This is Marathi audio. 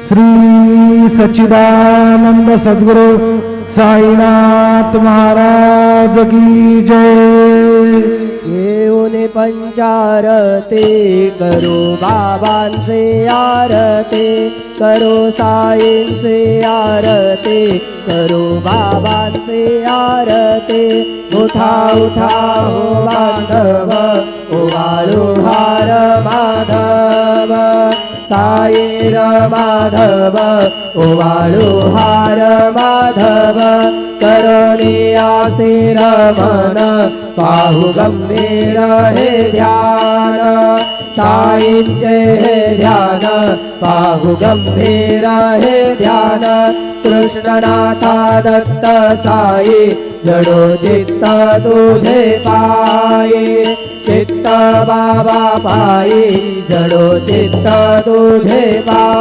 श्री सच्चिदानंद सद्गुरु साईनाथ महाराज की जय। येऊन पंचारती करू बाबांचे आरती, करू साईंचे आरती, करू बाबांचे आरती। उठा उठा हो बांधव, ओवाळू हार माधव, साई माधव, ओवाळू हार माधव। करोनी आसीर मन, पाहू गंभीर हे ध्यान, साईंचे हे ध्यान, पाहू गंभीर हे ध्यान। कृष्णनाथा दत्त साई, जडो चित्त तुझे पायी, चित्त बाबा पायी, जडो चित्त तुझे पायी।